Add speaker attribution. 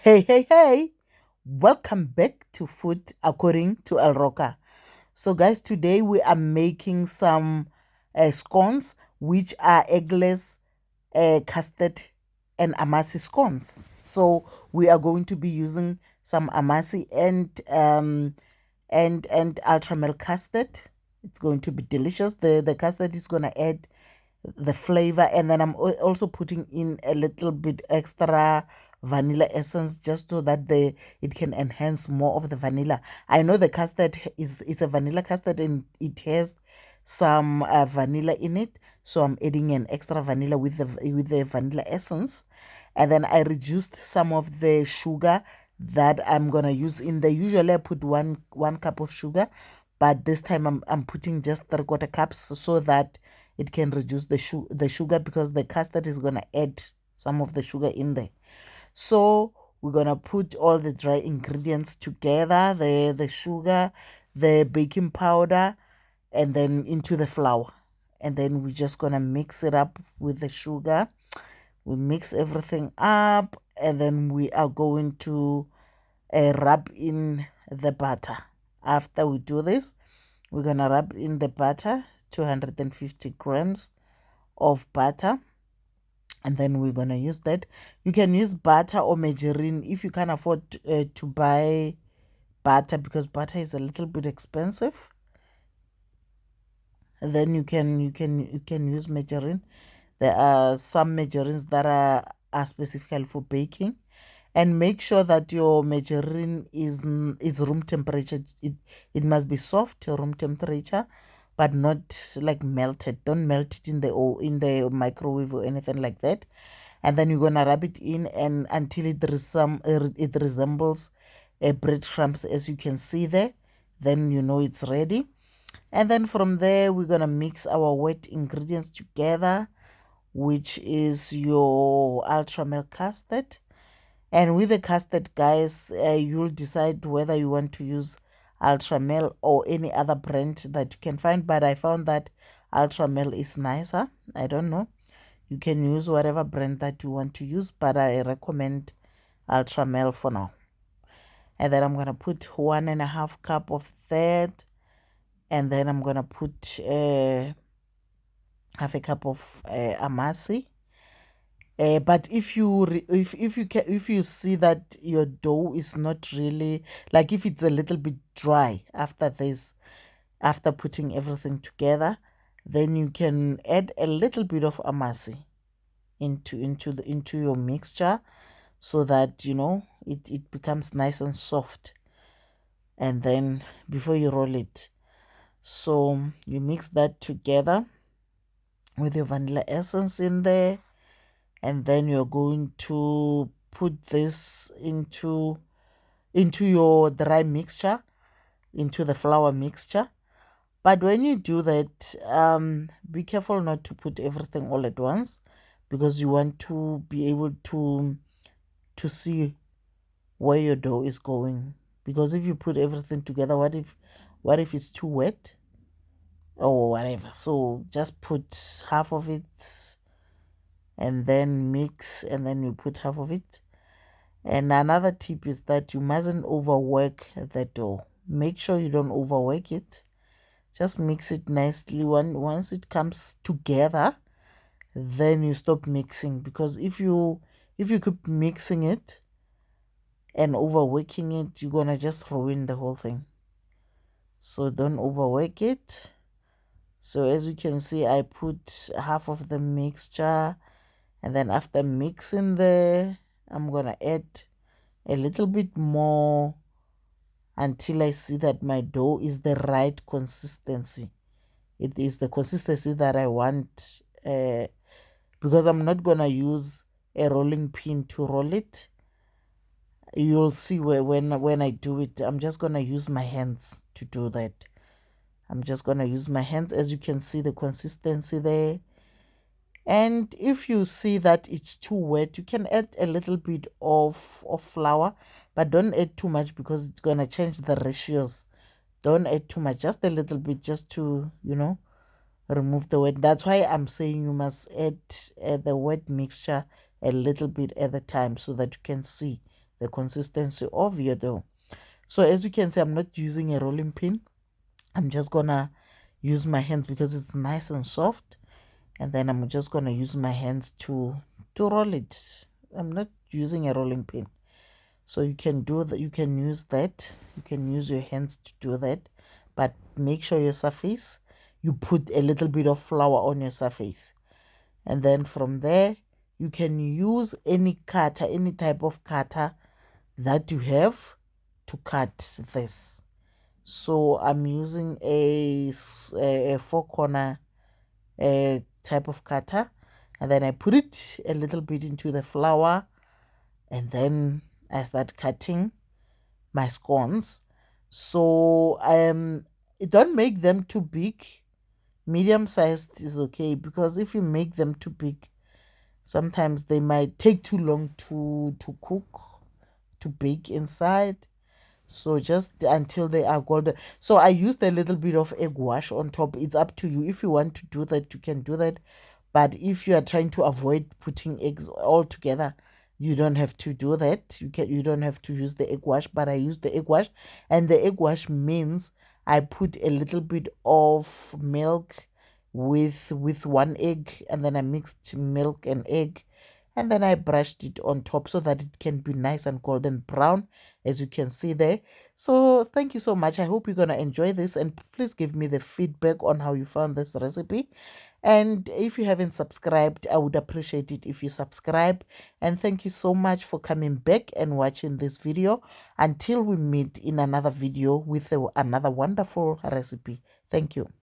Speaker 1: Hey, welcome back to Food According to El Roca. So, guys, today we are making some scones, which are eggless, custard, and Amasi scones. So, we are going to be using some Amasi and ultra milk custard. It's going to be delicious. The custard is going to add the flavor, and then I'm also putting in a little bit extra vanilla essence just so that it can enhance more of the vanilla. I know the custard is a vanilla custard and it has some vanilla in it, so I'm adding an extra vanilla with the vanilla essence. And then I reduced some of the sugar that I'm gonna use in the usually I put one cup of sugar, but this time I'm putting just 3/4 cups so that it can reduce the sugar, because the custard is going to add some of the sugar in there. So we're going to put all the dry ingredients together, the sugar, the baking powder, and then into the flour. And then we're just going to mix it up with the sugar. We mix everything up, and then we are going to rub in the butter. After we do this, we're going to rub in the butter, 250 grams of butter, and then we're going to use that. You can use butter or margarine if you can't afford to buy butter, because butter is a little bit expensive. Then you can use margarine. There are some margarines that are specifically for baking. And make sure that your margarine is room temperature. It must be soft room temperature, but not like melted. Don't melt it in the microwave or anything like that. And then you're gonna rub it in and until it resembles a breadcrumbs, as you can see there. Then you know it's ready. And then from there we're gonna mix our wet ingredients together, which is your ultra milk custard. And with the custard, guys, you'll decide whether you want to use Ultramel or any other brand that you can find. But I found that Ultramel is nicer. I don't know. You can use whatever brand that you want to use, but I recommend Ultramel for now. And then I'm going to put 1.5 cup of that. And then I'm going to put half a cup of Amasi. But if you see that your dough is not really, like, if it's a little bit dry after this, after putting everything together, then you can add a little bit of amasi into your mixture, so that it becomes nice and soft. And then before you roll it, so you mix that together with your vanilla essence in there. And then you're going to put this into your dry mixture, into the flour mixture. But when you do that, be careful not to put everything all at once, because you want to be able to see where your dough is going. Because if you put everything together, what if it's too wet or whatever? So just put half of it and then mix, and then you put half of it. And another tip is that you mustn't overwork the dough. Make sure you don't overwork it. Just mix it nicely. Once it comes together, then you stop mixing, because if you keep mixing it and overworking it, you're gonna just ruin the whole thing. So don't overwork it. So as you can see, I put half of the mixture, and then after mixing there, I'm gonna add a little bit more until I see that my dough is the right consistency. It is the consistency that I want, because I'm not gonna use a rolling pin to roll it. You'll see when I do it, I'm just gonna use my hands to do that. I'm just gonna use my hands. As you can see, the consistency there. And if you see that it's too wet, you can add a little bit of flour, but don't add too much, because it's going to change the ratios. Don't add too much, just a little bit, just to, remove the wet. That's why I'm saying you must add the wet mixture a little bit at a time, so that you can see the consistency of your dough. So as you can see, I'm not using a rolling pin. I'm just gonna use my hands because it's nice and soft, and then I'm just gonna use my hands to roll it. I'm not using a rolling pin. So you can do that, you can use that, you can use your hands to do that, but make sure your surface, you put a little bit of flour on your surface, and then from there you can use any cutter, any type of cutter that you have to cut this. So I'm using a four corner type of cutter, and then I put it a little bit into the flour, and then I start cutting my scones. So don't make them too big. Medium sized is okay, because if you make them too big, sometimes they might take too long to cook, to bake inside. So just until they are golden. So I used a little bit of egg wash on top. It's up to you. If you want to do that, you can do that. But if you are trying to avoid putting eggs all together, you don't have to do that. You don't have to use the egg wash, but I use the egg wash. And the egg wash means I put a little bit of milk with one egg, and then I mixed milk and egg, and then I brushed it on top so that it can be nice and golden brown, as you can see there. So thank you so much. I hope you're gonna enjoy this, and please give me the feedback on how you found this recipe. And if you haven't subscribed, I would appreciate it if you subscribe. And thank you so much for coming back and watching this video. Until we meet in another video with another wonderful recipe. Thank you.